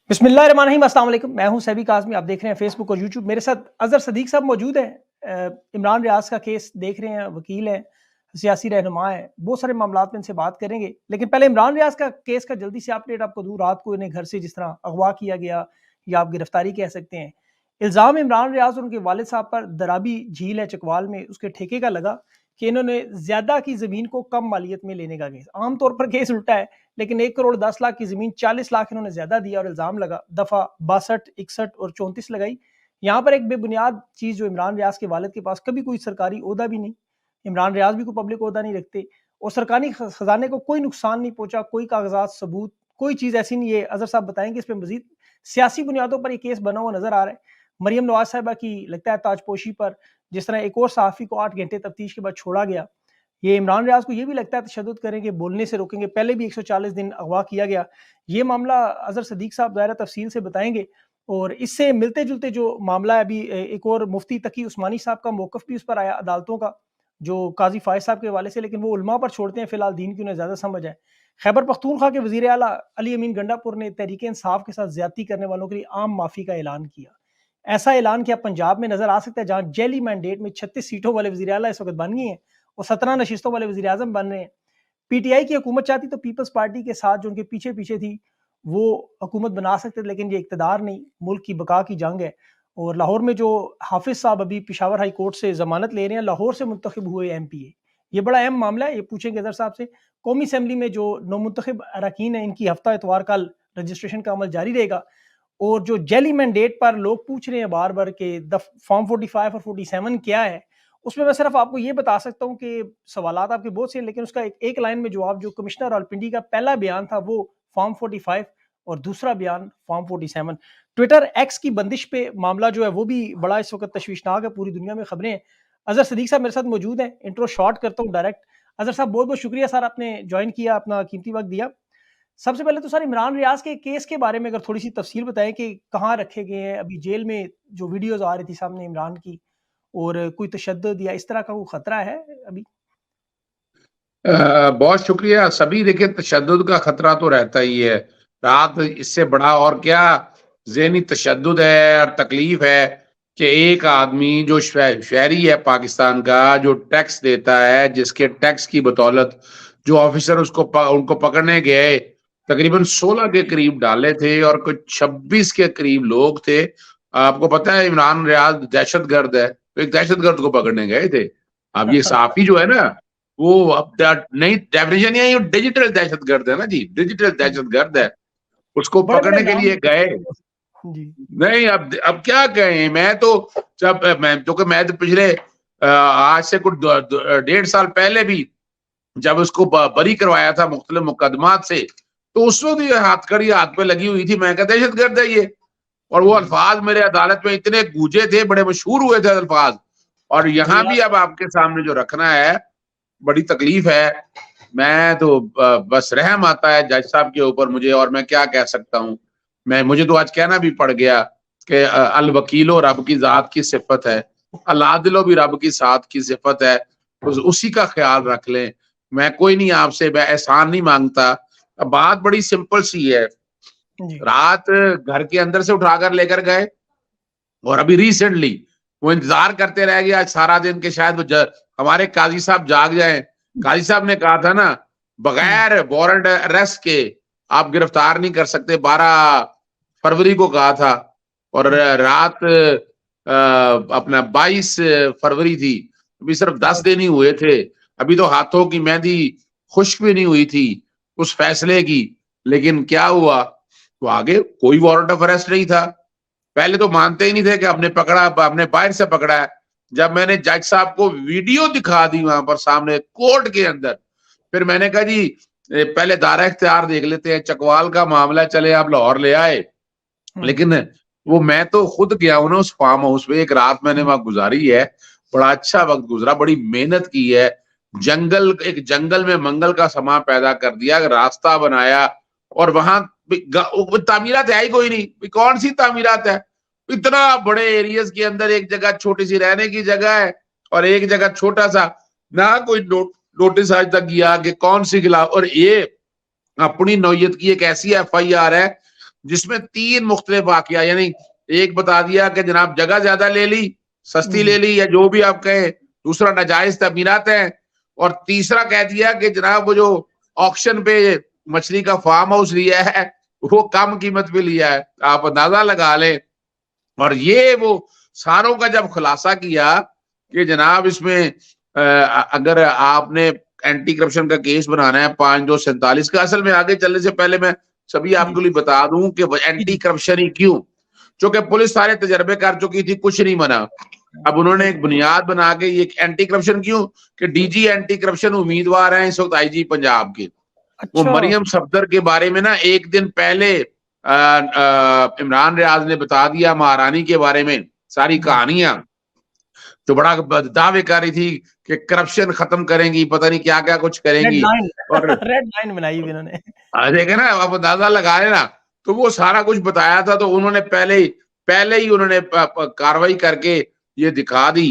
बिस्मिल्लाहिर्रहमानिर्रहीम, अस्सलाम वालेकुम। मैं हूं सैबी काज़मी। आप देख रहे हैं फेसबुक और यूट्यूब। मेरे साथ अज़हर सदीक साहब मौजूद हैं। इमरान रियाज का केस देख रहे हैं, वकील हैं, सियासी रहनुमा है, बहुत सारे मामलात में इनसे बात करेंगे। लेकिन पहले इमरान रियाज का केस का जल्दी से अपडेट आपको दूँ। रात को इन्हें घर से जिस तरह अगवा किया गया, या आप गिरफ्तारी कह सकते हैं। इल्ज़ाम इमरान रियाज और उनके वालिद साहब पर दराबी झील है चकवाल में, उसके ठेके का लगा कि इन्होंने ज़्यादा की ज़मीन को कम मालियत में लेने का केस। आम तौर पर केस उल्टा है, लेकिन 1 करोड़ 10 लाख की ज़मीन 40 लाख इन्होंने ज़्यादा दिया और इल्ज़ाम लगा। दफ़ा 62, 61 और 34 लगाई। यहाँ पर एक बेबुनियाद चीज़ जो इमरान रियाज के वालिद के पास कभी कोई सरकारी ओहदा भी नहीं। इमरान रियाज भी कोई पब्लिक ओहदा नहीं रखते और सरकारी खजाने को कोई नुकसान नहीं पहुंचा, कोई कागजात सबूत कोई चीज़ ऐसी नहीं है। अज़हर साहब बताएंगे इस पर मजीद सियासी बुनियादों पर यह केस बना हुआ नजर आ रहा है। मरियम नवाज साहिबा की लगता है ताजपोशी पर, जिस तरह एक और सहाफ़ी को 8 घंटे तफ्तीश के बाद छोड़ा गया, ये इमरान रियाज को ये भी लगता है तशद्दुद करेंगे, बोलने से रोकेंगे। पहले भी 140 दिन अगवा किया गया। ये मामला अज़हर सदीक साहब ज़ाहिर तफसील से बताएंगे। और इससे मिलते जुलते जो मामला है, अभी एक और मुफ्ती तकी उस्मानी साहब का मौक़िफ़ भी उस पर आया अदालतों का, जो काजी फ़ायज़ साहब के हवाले से, लेकिन वो उलमा पर छोड़ते हैं फ़िलहाल, दीन की उन्हें ज़्यादा समझ है। खैबर पख्तूनख्वा के वज़ीर आला अली अमीन गंडापुर ने तहरीक इंसाफ के साथ ज़्यादती करने वालों के लिए आम माफ़ी का ऐलान किया। ऐसा ऐलान क्या पंजाब में नज़र आ सकता है, जहाँ जेली मैंडेट में 36 सीटों वाले वज़ीर आला इस वक़्त बन गए हैं और 17 नशिस्तों वाले वज़ीर आज़म बन रहे हैं। पीटीआई की हुकूमत चाहती तो पीपल्स पार्टी के साथ जो उनके पीछे पीछे थी, वो हुकूमत बना सकते थे, लेकिन ये इक़्तिदार नहीं, मुल्क की बका की जंग है। और लाहौर में जो हाफिज़ साहब अभी पेशावर हाई कोर्ट से ज़मानत ले रहे हैं, लाहौर से मुंतखब हुए एमपीए, ये बड़ा अहम मामला है। ये पूछेंगे अज़हर साहब से। कौमी असम्बली में जो नौमुंतखब अरकान हैं, इनकी हफ्ता इतवार कल रजिस्ट्रेशन का अमल जारी रहेगा। और जो जेली मैंडेट पर लोग पूछ रहे हैं बार बार के फॉर्म 45 और 47 क्या है, उसमें मैं सिर्फ आपको ये बता सकता हूँ कि सवालात आपके बहुत से हैं, लेकिन उसका एक लाइन में जवाब जो कमिश्नर रावलपिंडी का पहला बयान था वो फॉर्म 45 और दूसरा बयान फॉर्म 47। ट्विटर एक्स की बंदिश पे मामला जो है वो भी बड़ा इस वक्त तशवीशनाक है, पूरी दुनिया में खबरें हैं। अज़हर सदीक साहब मेरे साथ मौजूद हैं। इंट्रो शॉर्ट करता हूँ डायरेक्ट। अज़हर साहब बहुत बहुत शुक्रिया सर, आपने ज्वाइन किया, अपना कीमती वक्त दिया। सबसे पहले तो सर इमरान रियाज के केस के बारे में अगर थोड़ी सी तफसील बताएं कि कहाँ रखे गए हैं अभी, जेल में जो वीडियोज आ रही थी सामने इमरान की, और कोई तशद्दुद या इस तरह का कोई खतरा है अभी? बहुत शुक्रिया। सभी देखिए, तशद्दुद का खतरा तो रहता ही है। रात इससे बड़ा और क्या ज़हनी तशद्दुद है और तकलीफ है कि एक आदमी जो शहरी है पाकिस्तान का, जो टैक्स देता है, जिसके टैक्स की बदौलत जो ऑफिसर उनको पकड़ने गए, तकरीबन 16 के करीब डाले थे और कुछ 26 के करीब लोग थे। आपको पता है इमरान रियाज दहशतगर्द है, तो एक दहशतगर्द को पकड़ने गए थे। अब ये साफी जो है ना, वो अब नई डेफिनेशन है, ये डिजिटल दहशतगर्द है ना जी, डिजिटल दहशतगर्द है। उसको बड़े बड़े पकड़ने के नाम लिए गए। जी। नहीं, अब क्या कहें। मैं तो जब मैं तो पिछले आज से कुछ 1.5 साल पहले भी जब उसको बरी करवाया था मुख्तलिफ मुकदमात से, तो उस वक्त ये हथकड़ी हाथ पे लगी हुई थी। मैं कहा दहशतगर्द है ये। और वो अल्फाज मेरे अदालत में इतने गूंजे थे, बड़े मशहूर हुए थे अल्फाज। और जी यहाँ भी अब आपके सामने जो रखना है, बड़ी तकलीफ है। मैं तो बस रहम आता है जज साहब के ऊपर मुझे, और मैं क्या कह सकता हूँ। मुझे तो आज कहना भी पड़ गया कि अल वकीलो रब की जात की सिफत है, अल आदिलो भी रब की साथ की सिफत है, तो उसी का ख्याल रख लें। मैं कोई नहीं, आपसे मैं एहसान नहीं मांगता। बात बड़ी सिंपल सी है। जी रात घर के अंदर से उठाकर लेकर गए, और अभी रिसेंटली वो इंतजार करते रह गया सारा दिन के शायद हमारे काजी साहब जाग जाए। काजी साहब ने कहा था ना, बगैर वारंट अरेस्ट के आप गिरफ्तार नहीं कर सकते, 12 फरवरी को कहा था। और रात अपना 22 फरवरी थी। अभी सिर्फ 10 दिन ही हुए थे। अभी तो हाथों की मेहंदी खुश्क भी नहीं हुई थी उस फैसले की। लेकिन क्या हुआ, तो आगे कोई वारंट ऑफ अरेस्ट नहीं था। पहले तो मानते ही नहीं थे कि हमने पकड़ा, हमने बाहर से पकड़ा है। जब मैंने जज साहब को वीडियो दिखा दी वहां पर सामने कोर्ट के अंदर, फिर मैंने कहा जी पहले दायरा इख्तियार देख लेते हैं, चकवाल का मामला चले आप लाहौर ले आए। लेकिन वो मैं तो खुद गया हूं ना उस फार्म हाउस पे, एक रात मैंने वहां गुजारी है। बड़ा अच्छा वक्त गुजरा, बड़ी मेहनत की है। एक जंगल में मंगल का समा पैदा कर दिया, रास्ता बनाया। और वहां तामीरात है ही कोई नहीं, कौन सी तामीरात है। इतना बड़े एरियाज के अंदर एक जगह छोटी सी रहने की जगह है, और एक जगह छोटा सा, ना कोई नोटिस आज तक गया कि कौन सी खिलाफ। और ये अपनी नौयत की एक ऐसी FIR है जिसमें 3 मुख्तलिफ वाकया, यानी एक बता दिया कि जनाब जगह ज्यादा ले ली, सस्ती ले ली, या जो भी आप कहें, दूसरा नाजायज तमीनात है, और तीसरा कह दिया कि जनाब वो जो ऑक्शन पे मछली का फार्म हाउस लिया है वो कम कीमत पे लिया है, आप अंदाजा लगा लें। और ये वो सारों का जब खुलासा किया कि जनाब इसमें अगर आपने एंटी करप्शन का केस बनाना है 5247 का, असल में आगे चलने से पहले मैं सभी आपको लिए बता दूं कि एंटी करप्शन ही क्यों, क्योंकि पुलिस सारे तजर्बे कर चुकी थी, कुछ नहीं बना। अब उन्होंने एक बुनियाद बना के ये एंटी करप्शन क्यों, कि डीजी एंटी करप्शन उम्मीदवार हैं इस वक्त आईजी पंजाब के। वो मरियम सफदर के बारे में ना एक दिन पहले इमरान रियाज ने बता दिया महारानी के बारे में सारी कहानियां, तो बड़ा दावे कर रही थी कि करप्शन खत्म करेंगी, पता नहीं क्या क्या कुछ करेंगी, और रेड लाइन बनाई इन्होंने। देखे ना, आप अंदाजा लगा लेना। तो वो सारा कुछ बताया था, तो उन्होंने पहले ही उन्होंने कार्रवाई करके ये दिखा दी।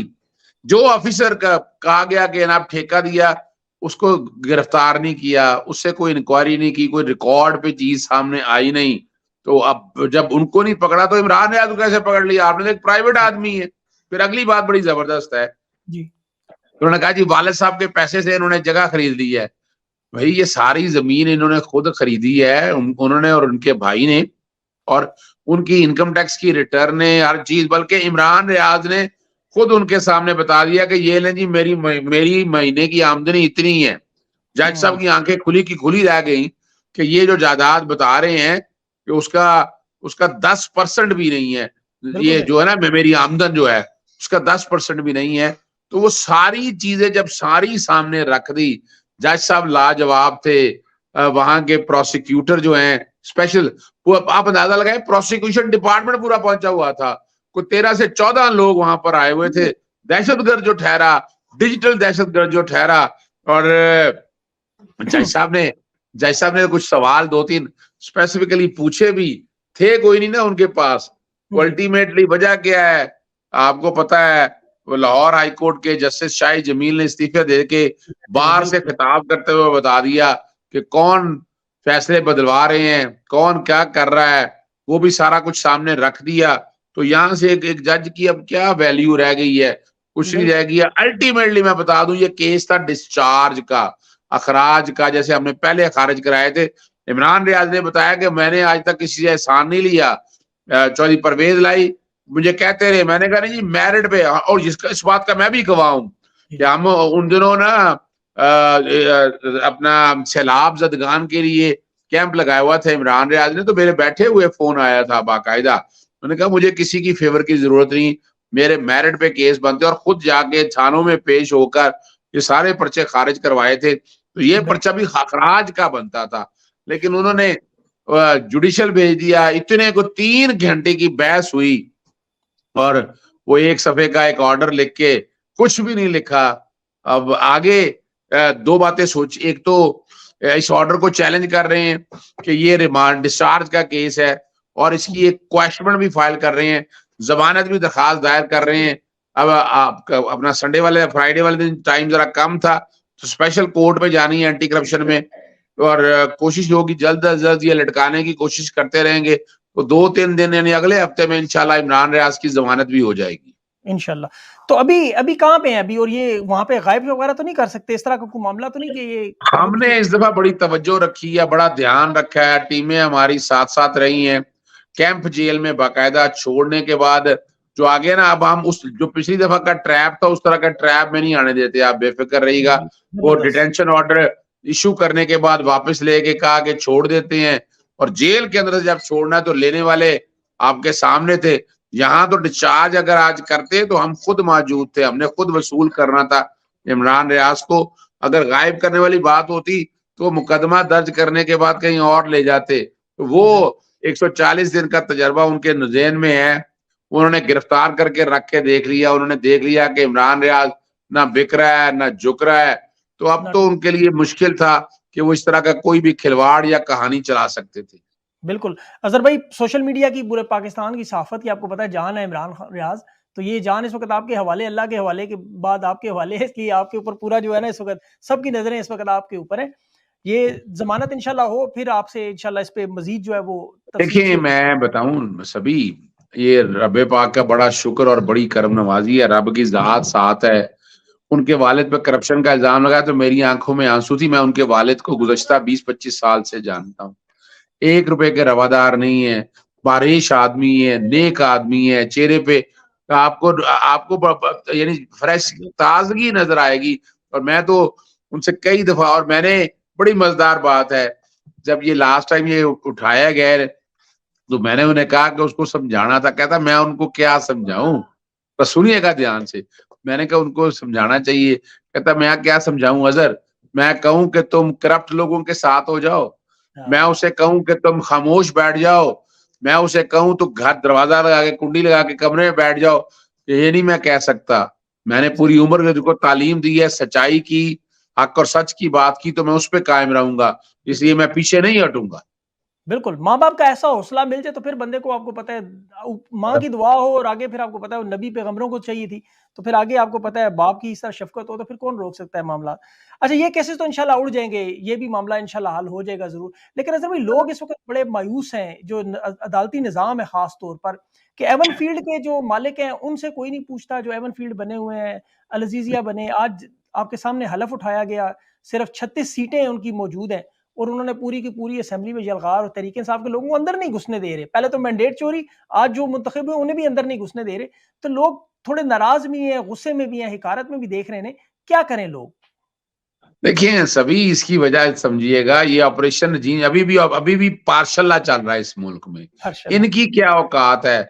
जो ऑफिसर का कहा गया कि आप ठेका दिया, उसको गिरफ्तार नहीं किया, उससे कोई इंक्वायरी नहीं की, कोई रिकॉर्ड पे चीज सामने आई नहीं। तो अब जब उनको नहीं पकड़ा तो इमरान रियाज को कैसे पकड़ लिया आपने, तो एक प्राइवेट आदमी है। फिर अगली बात बड़ी जबरदस्त है जी, उन्होंने कहा जी वालिद साहब के पैसे से इन्होंने जगह खरीद ली है। भाई ये सारी जमीन इन्होंने खुद खरीदी है, उन्होंने और उनके भाई ने, और उनकी इनकम टैक्स की रिटर्न है, हर चीज। बल्कि इमरान रियाज ने खुद उनके सामने बता दिया कि ये लें जी मेरी महीने की आमदनी इतनी है। जज साहब की आंखें खुली की खुली रह गई कि ये जो जायदाद बता रहे हैं कि उसका 10% भी नहीं है, ये जो है ना मेरी आमदन जो है उसका 10% भी नहीं है। तो वो सारी चीजें जब सारी सामने रख दी, जज साहब लाजवाब थे। वहां के प्रोसिक्यूटर जो हैं स्पेशल, वो आप अंदाजा लगाए, प्रोसिक्यूशन डिपार्टमेंट पूरा पहुंचा हुआ था, कोई 13 से 14 लोग वहां पर आए हुए थे। दहशतगर्द जो ठहरा, डिजिटल दहशतगर्द जो ठहरा। और जज साहब ने कुछ सवाल 2-3 स्पेसिफिकली पूछे भी थे, कोई नहीं ना उनके पास। अल्टीमेटली वजह क्या है आपको पता है, वो लाहौर हाई कोर्ट के जस्टिस शाही जमील ने इस्तीफा दे के बाहर से खिताब करते हुए बता दिया कि कौन फैसले बदलवा रहे हैं, कौन क्या कर रहा है, वो भी सारा कुछ सामने रख दिया। तो यहां से एक जज की अब क्या वैल्यू रह गई है, कुछ नहीं रह गया। अल्टीमेटली मैं बता दूं ये केस था डिस्चार्ज का, अखराज का, जैसे हमने पहले खारिज कराए थे। इमरान रियाज ने बताया कि मैंने आज तक किसी से एहसान नहीं लिया, चौधरी परवेज लाई मुझे कहते रहे, मैंने कहा नहीं जी मेरिट पे, और जिसका इस बात का मैं भी गवाह हूं कि हम उन दिनों ना अपना सैलाब जदगान के लिए कैंप लगाया हुआ था इमरान रियाज ने, तो मेरे बैठे हुए फोन आया था बाकायदा। मैंने कहा मुझे किसी की फेवर की जरूरत नहीं, मेरे मेरिट पे केस बनते, और खुद जाके थानों में पेश होकर ये सारे पर्चे खारिज करवाए थे। तो ये पर्चा भी खराज का बनता था, लेकिन उन्होंने जुडिशल भेज दिया। इतने को 3 घंटे की बहस हुई, और वो 1 सफे का एक ऑर्डर लिख के कुछ भी नहीं लिखा। अब आगे 2 बातें सोच, एक तो इस ऑर्डर को चैलेंज कर रहे हैं कि ये रिमांड डिस्चार्ज का केस है, और इसकी एक क्वेश्चन भी फाइल कर रहे हैं, जमानत भी दरखास्त दायर कर रहे हैं। अब आपका अपना संडे वाले फ्राइडे वाले दिन टाइम जरा कम था, तो स्पेशल कोर्ट में जानी है एंटी करप्शन में, और कोशिश होगी जल्द अज जल्द ये लटकाने की कोशिश करते रहेंगे। तो 2-3 दिन यानी अगले हफ्ते में इंशाल्लाह इमरान रियाज की जमानत भी हो जाएगी इंशाल्लाह। तो अभी कहाँ पे हैं अभी, और ये वहां पे गायब वगैरह तो नहीं कर सकते, इस तरह का कोई मामला तो नहीं कि ये? हमने इस दफा बड़ी तवज्जो रखी है, बड़ा ध्यान रखा है, टीमें हमारी साथ साथ रही हैं। कैंप जेल में बाकायदा छोड़ने के बाद जो आगे ना, अब हम उस जो पिछली दफा का ट्रैप था उस तरह का ट्रैप में नहीं आने देते, आप बेफिक्र रहिएगा। वो डिटेंशन ऑर्डर इशू करने के बाद वापस लेके कहा कि छोड़ देते हैं, और जेल के अंदर जब छोड़ना है तो लेने वाले आपके सामने थे। यहाँ तो डिस्चार्ज अगर आज करते तो हम खुद मौजूद थे, हमने खुद वसूल करना था इमरान रियाज को। अगर गायब करने वाली बात होती तो मुकदमा दर्ज करने के बाद कहीं और ले जाते। तो वो 140 दिन का तजर्बा उनके ज़हन में है, उन्होंने गिरफ्तार करके रख के देख लिया, उन्होंने देख लिया कि इमरान रियाज ना बिक रहा है ना झुक रहा है। तो अब तो उनके लिए मुश्किल था कि वो इस तरह का कोई भी खिलवाड़ या कहानी चला सकते थे। बिल्कुल। अजहर भाई, सोशल मीडिया की पूरे पाकिस्तान की सहाफत की आपको पता है जान है इमरान रियाज, तो ये जान इस वक्त आपके हवाले, अल्लाह के हवाले के बाद आपके हवाले है, इसलिए आपके ऊपर पूरा जो है ना इस वक्त सबकी नजरें इस वक्त आपके ऊपर है। ये जमानत इंशाल्लाह हो, फिर आपसे इंशाल्लाह इस पे मजीद जो है वो तफसील देखिए से। मैं बताऊं सभी, ये रब पाक का बड़ा शुक्र और बड़ी करम नवाजी है, रब की ज़ात साथ है। उनके वालिद पे करप्शन का इल्जाम लगा तो मेरी आंखों में आंसू थी। मैं उनके वालिद को गुज़श्ता 20-25 साल से जानता हूँ। 1 रुपए के रवादार नहीं है, बारिश आदमी है, नेक आदमी है, चेहरे पे आपको आपको यानी फ्रेश ताजगी नजर आएगी। और मैं तो उनसे कई दफा, और मैंने, बड़ी मजेदार बात है, जब ये लास्ट टाइम ये उठाया गया तो मैंने उन्हें कहा कि उसको समझाना था। कहता मैं उनको क्या समझाऊं, तो सुनिएगा ध्यान से। मैंने कहा उनको समझाना चाहिए। कहता मैं क्या समझाऊं अजहर, मैं कहूं कि तुम करप्ट लोगों के साथ हो जाओ, मैं हाँ, उसे कहूं कि तुम खामोश बैठ जाओ, मैं उसे कहूं तो घर दरवाजा लगा के कुंडी लगा के कमरे में बैठ जाओ, ये नहीं मैं कह सकता। मैंने सही। पूरी उम्र को तालीम दी है सच्चाई की, हक और सच की बात की, तो मैं उस पर कायम रहूंगा, इसलिए मैं पीछे नहीं हटूंगा। बिल्कुल, माँ-बाप का ऐसा हौसला मिल जाए तो फिर बंदे को, आपको पता है, माँ की दुआ हो और आगे फिर आपको पता है नबी पैगंबरों को चाहिए थी, तो फिर आगे आपको पता है बाप की इस तरह शफ़क़त हो तो फिर कौन रोक सकता है मामला। अच्छा, ये केसेज़ तो इंशाल्लाह उड़ जाएँगे, ये भी मामला इंशाल्लाह हल हो जाएगा ज़रूर। लेकिन अज़र भाई, लोग इस वक़्त बड़े मायूस हैं, जो अदालती निज़ाम है ख़ास तौर पर, कि एवन फ़ील्ड के जो मालिक हैं उनसे कोई नहीं पूछता, जो एवन फ़ील्ड बने हुए हैं, अल अज़ीज़िया बने, आज आपके सामने हलफ़ उठाया गया, सिर्फ़ 36 सीटें उनकी मौजूद हैं। और उन्होंने पूरी की पूरी असेंबली में यलगार और तहरीक इंसाफ के लोगों को अंदर नहीं घुसने दे रहे। पहले तो मैंडेट चोरी, आज जो मुंतखब हुए उन्हें भी अंदर नहीं घुसने दे रहे। तो लोग थोड़े नाराज भी हैं, गुस्से में भी हैं, हिकारत में भी देख रहे हैं। क्या करें लोग? देखिए सभी इसकी वजह समझिएगा, ये ऑपरेशन जी अभी भी पार्शल चल रहा है इस मुल्क में। हर्षल। इनकी क्या औकात है,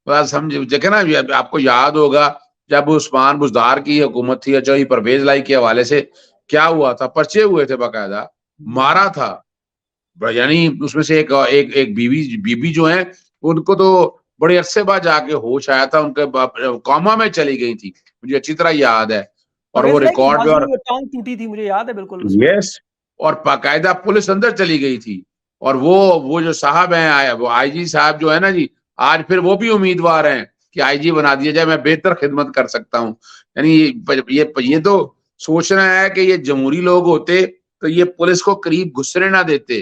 बस समझ देखे ना। आपको याद होगा जब उस्मान बुज़दार की हुकूमत थी, जो ही परवेज लाई के हवाले से क्या हुआ था, पर्चे हुए थे बाकायदा, जी। मारा था। यानी उसमें से एक बीवी बीबी जो है, उनको तो बड़े अरसे बाद जाके होश आया था, उनके कोमा में चली गई थी, मुझे अच्छी तरह याद है। और वो परवेज़ लाई की रिकॉर्ड पे, बाजू और और टाँग टूटी थी, मुझे याद है बिल्कुल उसमें। यस, और बाकायदा पुलिस अंदर चली गई थी। और वो जो साहब हैं, वो आईजी साहब जो है ना जी, आज फिर वो भी उम्मीदवार हैं कि आईजी बना दिया जाए, मैं बेहतर खिदमत कर सकता हूँ। यानी ये तो सोचना है कि ये जमहूरी लोग होते तो ये पुलिस को करीब घुसने ना देते।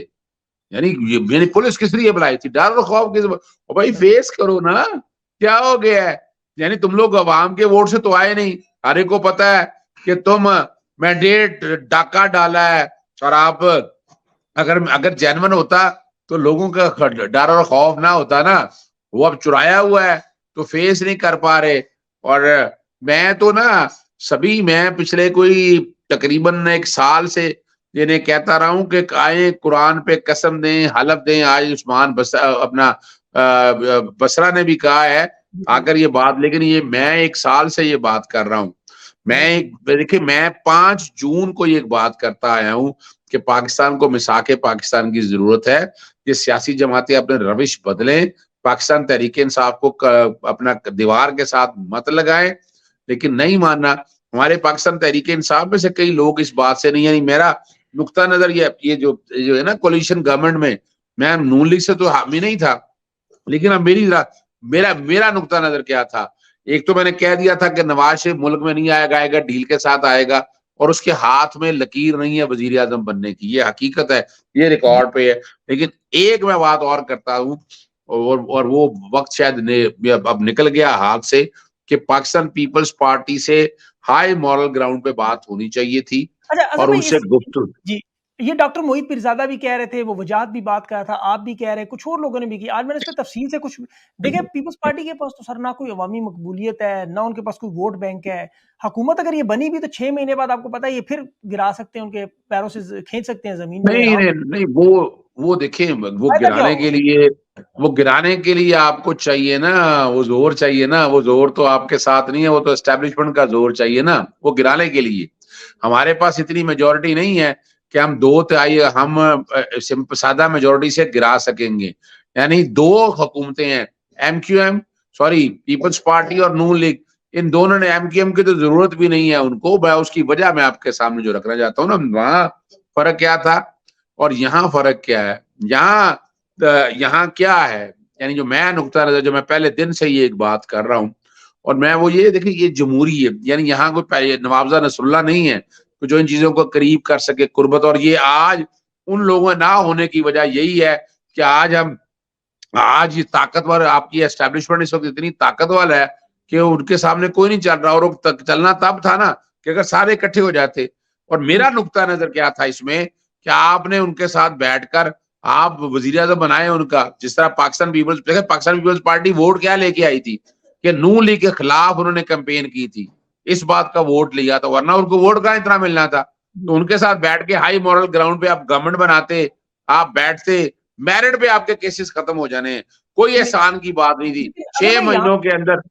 यानी पुलिस किस लिए बुलाई थी, डर और खौफ किस, और भाई फेस करो ना, क्या हो गया है। यानी तुम लोग अवाम के वोट से तो आए नहीं, हर एक को पता है कि तुम मैंडेट डाका डाला है। और आप अगर अगर जेन्युइन होता तो लोगों का डर और खौफ ना होता ना। वो अब चुराया हुआ है तो फेस नहीं कर पा रहे। और मैं तो ना सभी, मैं पिछले कोई तकरीबन 1 साल से इन्हें कहता रहा हूं कि आए कुरान पे कसम दें, हलफ दें। आज उस्मान अपना बसरा ने भी कहा है जी। आकर ये बात, लेकिन ये मैं 1 साल से ये बात कर रहा हूं। जी। देखिए मैं 5 जून को ये बात करता आया हूं कि पाकिस्तान को मिसाके पाकिस्तान की जरूरत है। ये सियासी जमातें अपने रविश बदलें, पाकिस्तान तहरीक इंसाफ को अपना दीवार के साथ मत लगाएं। लेकिन नहीं मानना, हमारे पाकिस्तान तहरीक इंसाफ में से कई लोग इस बात से नहीं, यानी मेरा नुक्ता नजर ये जो है ना कोलिशन गवर्नमेंट में, मैं नून लीग से तो हामी नहीं था, लेकिन अब मेरा मेरा नुक्ता नजर क्या था। एक तो मैंने कह दिया था कि नवाज शरीफ मुल्क में नहीं आएगा, आएगा डील के साथ आएगा, और उसके हाथ में लकीर नहीं है वजीर आजम बनने की, ये हकीकत है, ये जी। रिकॉर्ड पे है। लेकिन एक मैं बात और करता हूँ, और वो वक्त शायद अब निकल गया हाथ से, कि पाकिस्तान पीपल्स पार्टी से हाई मॉरल ग्राउंड पे बात होनी चाहिए थी, अच्छा, अज़र और भाई, उनसे गुफ्तगू। जी, ये डॉक्टर मोहित पीरज़ादा भी कह रहे थे, वो वजाहत भी बात कर रहा था, आप भी कह रहे हैं, कुछ और लोगों ने भी की। आज मैंने इस पे तफ़सील से कुछ देखिए, पीपल्स पार्टी के पास तो सर ना कोई अवामी मकबूलियत है, ना उनके पास कोई वोट बैंक है। हुकूमत अगर ये बनी भी तो 6 महीने बाद आपको पता है ये फिर गिरा सकते हैं, उनके पैरों से खींच सकते हैं ज़मीन में। नहीं हम नहीं नहीं, वो देखिए, फ़ायदा क्या होगा? वो गिराने के लिए आपको चाहिए ना, वो जोर चाहिए ना। वो जोर तो आपके साथ नहीं है, वो तो एस्टेब्लिशमेंट का जोर चाहिए ना, वो गिराने के लिए। हमारे पास इतनी मेजोरिटी नहीं है कि हम 2 तिहाई हम सादा मेजोरिटी से गिरा सकेंगे। यानी 2 हुकूमतें हैं, एमक्यूएम, सॉरी पीपल्स पार्टी और नून लीग, इन दोनों ने, एमक्यूएम की तो जरूरत भी नहीं है उनको। मैं उसकी वजह मैं आपके सामने जो रखना चाहता हूँ ना, वहां फर्क क्या था और यहाँ फर्क क्या है। यहाँ क्या है, यानी जो मैं नुक्ता नजर, जो मैं पहले दिन से ये एक बात कर रहा हूँ, और मैं वो ये देखिए, ये जमहूरी है, यानी यहाँ कोई नवाबजा नसरुल्लाह नहीं है जो इन चीजों को करीब कर सके, कुर्बत। और ये आज उन लोगों ना होने की वजह यही है कि आज ये ताकतवर आपकी एस्टेब्लिशमेंट इस वक्त इतनी ताकतवर है कि उनके सामने कोई नहीं चल रहा। और चलना तब था ना कि अगर सारे इकट्ठे हो जाते। और मेरा नुक्ता नजर क्या था इसमें कि आपने उनके साथ बैठकर आप वजीर आजम बनाए उनका, जिस तरह पाकिस्तान पीपल्स पार्टी वोट क्या लेके आई थी कि नून लीग के खिलाफ उन्होंने कैंपेन की थी, इस बात का वोट लिया था, वरना उनको वोट कहां इतना मिलना था। तो उनके साथ बैठ के हाई मॉरल ग्राउंड पे आप गवर्नमेंट बनाते, आप बैठते, मेरिट पे आपके केसेस खत्म हो जाने, कोई एहसान की बात नहीं थी। लेकिन अगर 6 मैं यहाँ महीनों के अंदर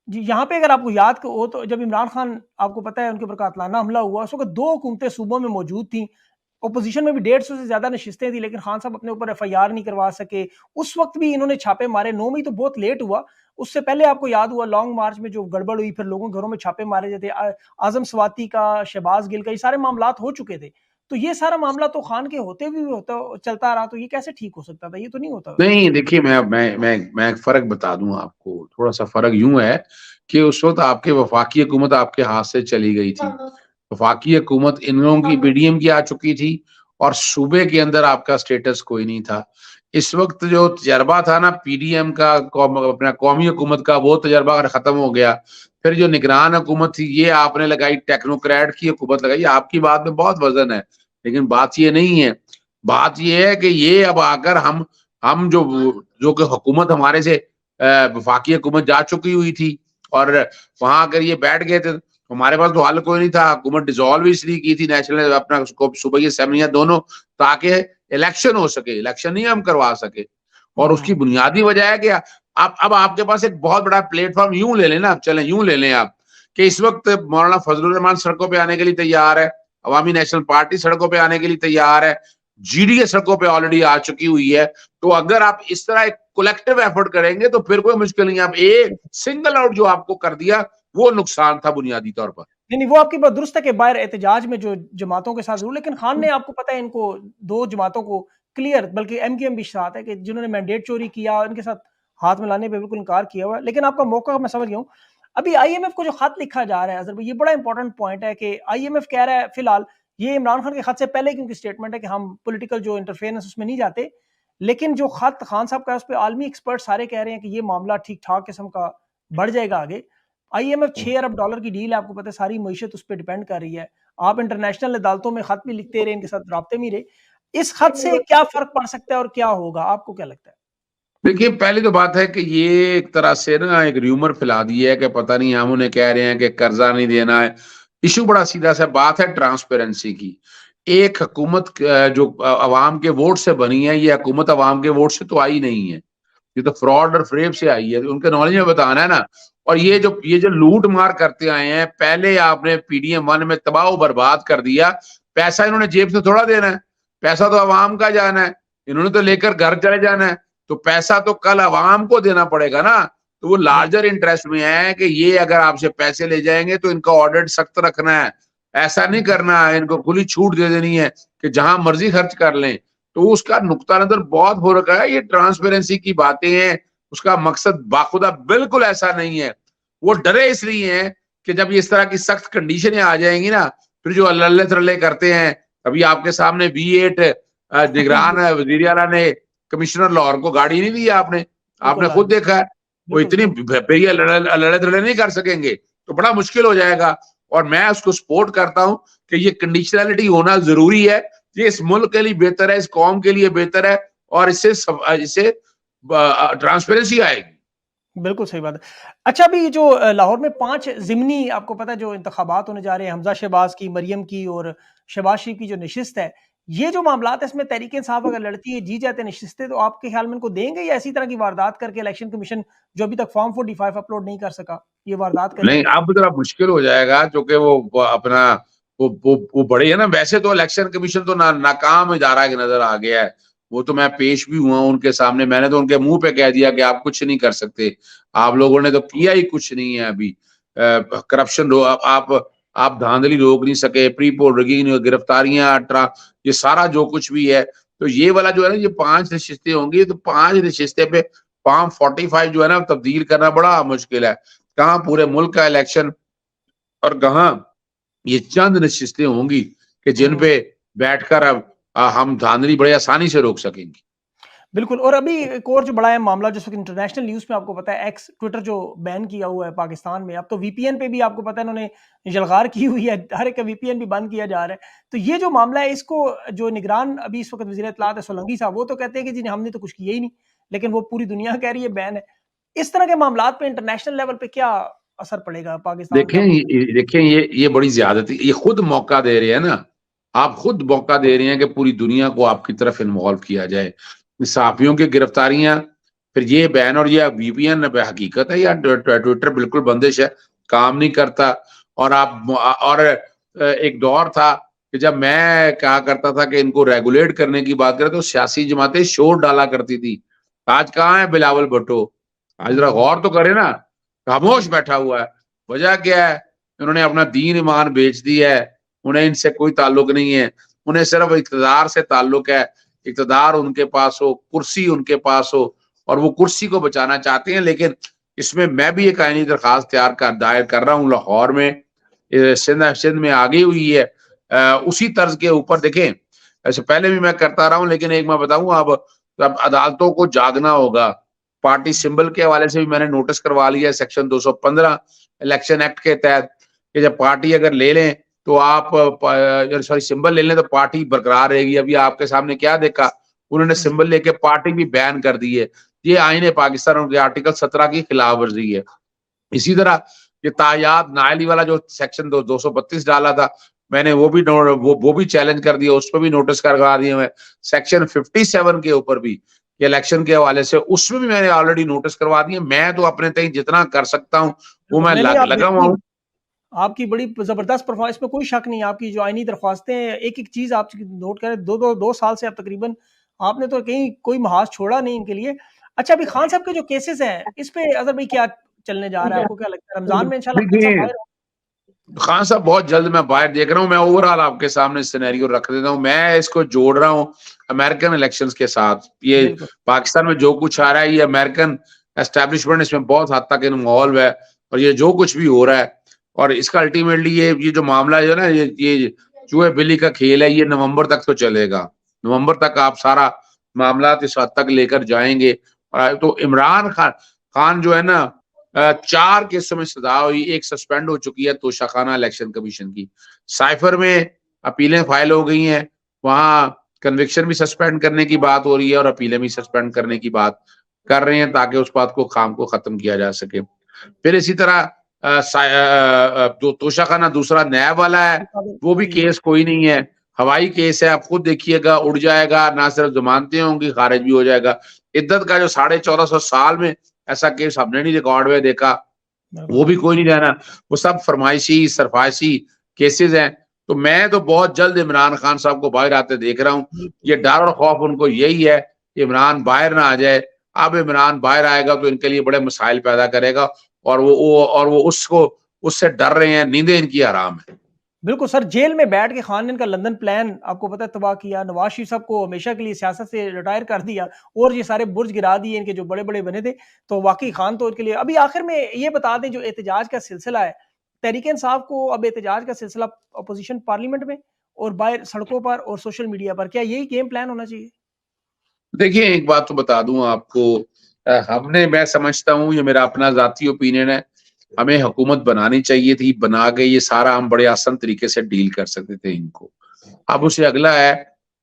जी, यहाँ पे अगर आपको याद हो तो जब इमरान खान, आपको पता है उनके ऊपर कातलाना हमला हुआ, उस वक़्त 2 हुकूमतें सूबों में मौजूद थीं। ऑपोज़िशन में भी 150 से ज़्यादा नशिस्तें थी, लेकिन खान साहब अपने ऊपर एफआईआर नहीं करवा सके। उस वक़्त भी इन्होंने छापे मारे, 9 मई तो बहुत लेट हुआ। उससे पहले आपको याद हुआ लॉन्ग मार्च में जो गड़बड़ हुई, फिर लोगों के घरों में छापे मारे जाते। आज़म स्वाति का, शहबाज गिल का, ये सारे मामलात हो चुके थे। तो ये सारा मामला तो खान के होते हुए भी होता चलता रहा, तो ये कैसे ठीक हो सकता था? ये तो नहीं होता। नहीं, देखिए मैं एक फर्क बता दूं आपको। थोड़ा सा फर्क यूं है कि उस वक्त आपके वफाकी हुकूमत आपके हाथ से चली गई थी। वफाकी हुकूमत इन लोगों की पीडीएम की आ चुकी थी और सूबे के अंदर आपका स्टेटस कोई नहीं था। इस वक्त जो तजर्बा था ना पीडीएम का, अपना कौमी हुकूमत का, वो तजर्बा खत्म हो गया। फिर जो निगरान हुकूमत थी ये आपने लगाई, टेक्नोक्रेट की हुकूमत लगाई। आपकी बात में बहुत वजन है, लेकिन बात ये नहीं है। बात ये है कि ये अब आकर हम जो कि हुकूमत हमारे से वफाकी हुकूमत जा चुकी हुई थी और वहां अगर ये बैठ गए थे तो हमारे पास तो हल कोई नहीं था। हुकूमत डिसॉल्व इसलिए की थी, नेशनल अपना सूबाई असेंबलियां दोनों, ताकि इलेक्शन हो सके। इलेक्शन नहीं हम करवा सके और उसकी बुनियादी वजह है कि अब आपके पास एक बहुत बड़ा प्लेटफॉर्म यूं ले लें ना, चलें यूं ले लें आप कि इस वक्त मौलाना फजलुर रहमान सड़कों पे आने के लिए तैयार है, अवामी नेशनल पार्टी सड़कों पे आने के लिए तैयार है, जीडीए सड़कों पे ऑलरेडी आ चुकी हुई है। तो अगर आप इस तरह एक कलेक्टिव एफर्ट करेंगे तो फिर कोई मुश्किल नहीं है। आप एक सिंगल आउट जो आपको कर दिया वो नुकसान था बुनियादी तौर पर। नहीं, नहीं, वो आपकी बात दुरुस्त है कि बाहर एहतजाज में जो जमातों के साथ ज़रूर, लेकिन खान ने, आपको पता है, इनको 2 जमातों को क्लियर, बल्कि एमक्यूएम भी साथ है कि जिन्होंने मैंडेट चोरी किया, उनके साथ हाथ मिलाने पे बिल्कुल इनकार किया हुआ है। लेकिन आपका मौका मैं समझ गया हूँ। अभी आईएमएफ को जो खत लिखा जा रहा है अज़हर भाई, ये बड़ा इंपॉर्टेंट पॉइंट है कि आईएमएफ कह रहा है फिलहाल, ये इमरान खान के खत से पहले की उनकी स्टेटमेंट है कि हम पॉलिटिकल जो इंटरफेरेंस उसमें नहीं जाते। लेकिन जो खत खान साहब का है उस पे आलमी एक्सपर्ट सारे कह रहे हैं कि ये मामला ठीक-ठाक किस्म का बढ़ जाएगा आगे। आईएमएफ $6 अरब की डील है, आपको पता है सारी मईशत उस पे डिपेंड कर रही है। आप इंटरनेशनल अदालतों में खत भी लिखते रहे, इनके साथ राब्ते में ही रहे। इस खत से क्या फ़र्क पड़ सकता है और क्या होगा? आपको क्या लगता है? देखिए, पहली तो बात है कि ये एक तरह से ना एक र्यूमर फैला दी है कि पता नहीं, हम उन्हें कह रहे हैं कि कर्जा नहीं देना है। इशू बड़ा सीधा सा बात है ट्रांसपेरेंसी की। एक हुकूमत जो अवाम के वोट से बनी है, ये हुकूमत अवाम के वोट से तो आई नहीं है, ये तो फ्रॉड और फ्रेब से आई है। तो उनके नॉलेज में बताना है ना। और ये जो लूट मार करते आए हैं, पहले आपने पीडीएम 1 में तबाह बर्बाद कर दिया। पैसा इन्होंने जेब से थोड़ा देना है, पैसा तो अवाम का जाना है, इन्होंने तो लेकर घर चले जाना है। तो पैसा तो कल अवाम को देना पड़ेगा ना। तो वो लार्जर इंटरेस्ट में है कि ये अगर आपसे पैसे ले जाएंगे तो इनका ऑडिट सख्त रखना है, ऐसा नहीं करना है, इनको खुली छूट दे देनी है कि जहां मर्जी खर्च कर लें। तो उसका नुक्ता नजर बहुत हो रखा है। ये ट्रांसपेरेंसी की बातें हैं, उसका मकसद बाखुदा बिल्कुल ऐसा नहीं है। वो डरे इसलिए हैं कि जब इस तरह की सख्त कंडीशनें आ जाएंगी ना, फिर जो अल्ले थल्ले करते हैं। अभी आपके सामने B8 निगरान वजीर आला ने कमिश्नर लाहौर को गाड़ी नहीं दी, आपने खुद देखा है। वो इतनी लड़े थड़े नहीं कर सकेंगे, तो बड़ा मुश्किल हो जाएगा। और मैं उसको सपोर्ट करता हूं कि ये कंडीशनैलिटी होना जरूरी है। ये इस मुल्क के लिए बेहतर है, इस कौम के लिए बेहतर है और इससे ट्रांसपेरेंसी आएगी। बिल्कुल सही बात है। अच्छा, अभी जो लाहौर में 5 ज़िमनी, आपको पता है जो इंतखाबात होने जा रहे हैं, हमज़ा शहबाज की, मरियम की और शहबाज शरीफ की जो नशिस्त है, ये जो मामलात है इसमें तहरीक-ए-इंसाफ अगर लड़ती है, जीत जाते हैं नशिस्तें, तो आपके ख्याल में इनको देंगे या इसी तरह की वारदात करके इलेक्शन कमीशन जो अभी तक फॉर्म 45 अपलोड नहीं कर सका, ये वारदात नहीं, करेगा? अब जरा मुश्किल हो जाएगा क्योंकि अपना वो बड़े है ना। वैसे तो इलेक्शन कमीशन तो नाकाम इदारा के नजर आ गया है। वो तो मैं पेश भी हुआ उनके सामने, मैंने तो उनके मुंह पे कह दिया कि आप कुछ नहीं कर सकते, आप लोगों ने तो किया ही कुछ नहीं है। अभी करप्शन आप धांधली रोक नहीं सके, प्री पोल रिगिंग, गिरफ्तारियां, ये सारा जो कुछ भी है। तो ये वाला जो है ना, ये 5 नशिस्तें होंगी, तो 5 नशिस्तें पे फॉर्म 45 जो है ना तब्दील करना बड़ा मुश्किल है। कहाँ पूरे मुल्क का इलेक्शन और कहाँ ये चंद नशिस्तें होंगी कि जिन पे बैठकर अब हम धांधली बड़े आसानी से रोक सकेंगे। बिल्कुल। और अभी एक और जो बड़ा है मामला, जो इंटरनेशनल न्यूज़ में आपको पता है, एक्स ट्विटर जो बैन किया हुआ है पाकिस्तान में, अब तो वीपीएन पे भी आपको पता है इन्होंने यलगार की हुई है, हर एक का वीपीएन भी बंद किया जा रहा है। तो ये जो मामला है, इसको जो निगरान अभी इस वक्त वज़ीर इत्तलात है सोलंकी साहब, वो तो कहते हैं कि जी हमने तो कुछ किया ही नहीं, लेकिन वो पूरी दुनिया कह रही है बैन है। इस तरह के मामलात पे इंटरनेशनल लेवल पे क्या असर पड़ेगा पाकिस्तान का? देखें ये बड़ी ज्यादती, ये खुद मौका दे रहे हैं ना, आप खुद मौका दे रहे हैं कि पूरी दुनिया को आपकी तरफ इन्वॉल्व किया जाए। सहाफियों की गिरफ्तारियां, फिर ये बैन, और ये वीपीएन हकीकत है यार, ट्विटर बिल्कुल बंदिश है, काम नहीं करता। और एक दौर था कि जब मैं कहा करता था कि इनको रेगुलेट करने की बात करें तो सियासी जमातें शोर डाला करती थी। आज कहाँ है बिलावल भुट्टो? आज जरा गौर तो करे ना, खामोश बैठा हुआ है। वजह क्या है? उन्होंने अपना दीन ईमान बेच दिया है, उन्हें इनसे कोई ताल्लुक नहीं है, उन्हें सिर्फ इक़्तिदार से ताल्लुक है। इक़्तिदार उनके पास हो, कुर्सी उनके पास हो, और वो कुर्सी को बचाना चाहते हैं। लेकिन इसमें मैं भी एक आईनी दरखास्त दायर कर रहा हूँ लाहौर में, सिंध में आ गई हुई है। उसी तर्ज के ऊपर देखें, ऐसे पहले भी मैं करता रहा हूँ, लेकिन एक मैं बताऊं, अब अदालतों को जागना होगा। पार्टी सिंबल के हवाले से भी मैंने नोटिस करवा लिया है, सेक्शन 215 इलेक्शन एक्ट के तहत, कि जब पार्टी अगर ले लें तो आप सिंबल ले लें तो पार्टी बरकरार रहेगी। अभी आपके सामने क्या देखा, उन्होंने सिंबल लेके पार्टी भी बैन कर दी है। ये आईने पाकिस्तान उनके आर्टिकल 17 की खिलाफ वर्जी है। इसी तरह ये तायाद नायली वाला जो सेक्शन 232 डाला था, मैंने वो भी चैलेंज कर दिया, उस पर भी नोटिस करवा दिए मैं। सेक्शन 57 के ऊपर भी इलेक्शन के हवाले से, उसमें भी मैंने ऑलरेडी नोटिस करवा दिए। मैं तो अपने तक जितना कर सकता हूँ वो मैं लगा हुआ हूँ। आपकी बड़ी जबरदस्त परफॉर्मेंस में कोई शक नहीं। आपकी जो आईनी दरख्वास्तें हैं, एक एक चीज आप नोट करें, दो साल से आप तकरीबन, आपने तो कहीं कोई महाज छोड़ा नहीं इनके लिए। अच्छा, अभी खान साहब के जो केसेस हैं, इस पे अजहर भाई क्या चलने जा रहा है, आपको क्या लगता है? रमजान में इंशाल्लाह खान साहब बहुत जल्द मैं बाहर देख रहा हूँ। मैं ओवरऑल आपके सामने सिनेरियो रख देता हूँ, मैं इसको जोड़ रहा हूँ अमेरिकन इलेक्शंस के साथ। ये पाकिस्तान में जो कुछ आ रहा है, ये अमेरिकन एस्टेब्लिशमेंट इसमें बहुत हद तक इन्वॉल्व है, और ये जो कुछ भी हो रहा है, और इसका अल्टीमेटली ये जो मामला है ना, ये चूहे बिल्ली का खेल है, ये नवंबर तक तो चलेगा। नवंबर तक आप सारा मामला इस हद तक लेकर जाएंगे। तो इमरान खान जो है ना, 4 केसों में सजा हुई, एक सस्पेंड हो चुकी है तोशाखाना इलेक्शन कमीशन की। साइफर में अपीलें फाइल हो गई हैं, वहां कन्विक्शन भी सस्पेंड करने की बात हो रही है और अपीलें भी सस्पेंड करने की बात कर रहे हैं, ताकि उस बात को काम को खत्म किया जा सके। फिर इसी तरह तोशाखाना दूसरा नैब वाला है, वो भी केस कोई नहीं है, हवाई केस है। आप खुद देखिएगा, उड़ जाएगा, ना सिर्फ जमानतें होंगी, खारिज भी हो जाएगा। इद्दत का जो 1450 साल में ऐसा केस हमने नहीं रिकॉर्ड में देखा, वो भी कोई नहीं जाना। वो सब फरमाइशी सरफाइशी केसेस हैं। तो मैं तो बहुत जल्द इमरान खान साहब को बाहर आते देख रहा हूँ। ये डर और खौफ उनको यही है कि इमरान बाहर ना आ जाए। अब इमरान बाहर आएगा तो इनके लिए बड़े मसाइल पैदा करेगा, और वो उससे डर रहे हैं, नींदें इनकी हराम है। बिल्कुल सर, जेल में बैठ के खान ने इनका लंदन प्लान आपको पता है तबाह किया, नवाज शरीफ साहब को हमेशा के लिए सियासत से रिटायर कर दिया, और ये सारे बुर्ज गिरा दिए इनके जो बड़े बड़े बने थे। तो वाकई खान तो इनके लिए। अभी आखिर में ये बता दें, जो एहतजाज का सिलसिला है, तहरीक इंसाफ को अब एहतजाज का सिलसिला अपोजिशन पार्लियामेंट में और बाहर सड़कों पर और सोशल मीडिया पर, क्या यही गेम प्लान होना चाहिए? देखिए, एक बात तो बता दूं आपको, मैं समझता हूँ, ये मेरा अपना जाती ओपिनियन है, हमें हुकूमत बनानी चाहिए थी, बना के ये सारा हम बड़े आसान तरीके से डील कर सकते थे इनको। अब उसे अगला है,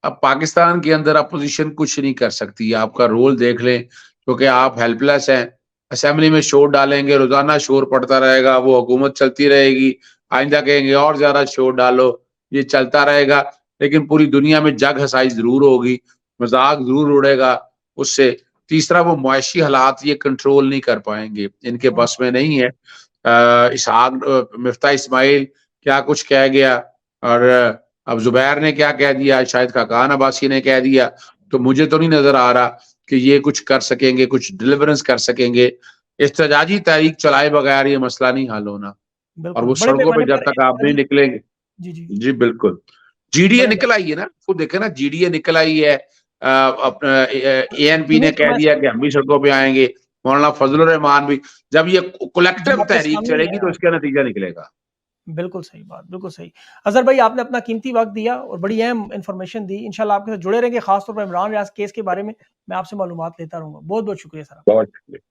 अब पाकिस्तान के अंदर अपोजिशन कुछ नहीं कर सकती। आपका रोल देख लें, क्योंकि आप हेल्पलेस हैं। असेंबली में शोर डालेंगे, रोजाना शोर पड़ता रहेगा, वो हुकूमत चलती रहेगी। आइंदा कहेंगे और ज्यादा शोर डालो, ये चलता रहेगा। लेकिन पूरी दुनिया में जग हसाई जरूर होगी, मजाक जरूर उड़ेगा उससे। तीसरा, वो मुआशी हालात ये कंट्रोल नहीं कर पाएंगे, इनके बस में नहीं है। मिफ्ता इस्माइल क्या कुछ कह गया, और अब जुबैर ने क्या कह दिया, शायद खाकान अब्बासी ने कह दिया। तो मुझे तो नहीं नजर आ रहा कि ये कुछ कर सकेंगे, कुछ डिलीवरेंस कर सकेंगे। इस्तेजाजी तहरीक चलाए बगैर ये मसला नहीं हल होना, और वो सड़कों पे जब तक आप नहीं निकलेंगे। जी बिल्कुल। जीडीए निकल आई है ना, खुद देखे ना, जीडीए निकल आई है। अपना एएनपी ने कह दिया कि हम भी सड़कों पे आएंगे, मौलाना फजलुर रहमान भी। जब ये कलेक्टिव तहरीक चलेगी तो इसका नतीजा निकलेगा। बिल्कुल सही बात, बिल्कुल सही। अज़हर भाई आपने अपना कीमती वक़्त दिया और बड़ी अहम इन्फॉर्मेशन दी। इंशाल्लाह आपके साथ जुड़े रहेंगे, ख़ास तौर पे इमरान रियाज़ केस के बारे में मैं आपसे मालूमात लेता रहूँगा। बहुत-बहुत शुक्रिया सर। बहुत शुक्रिया।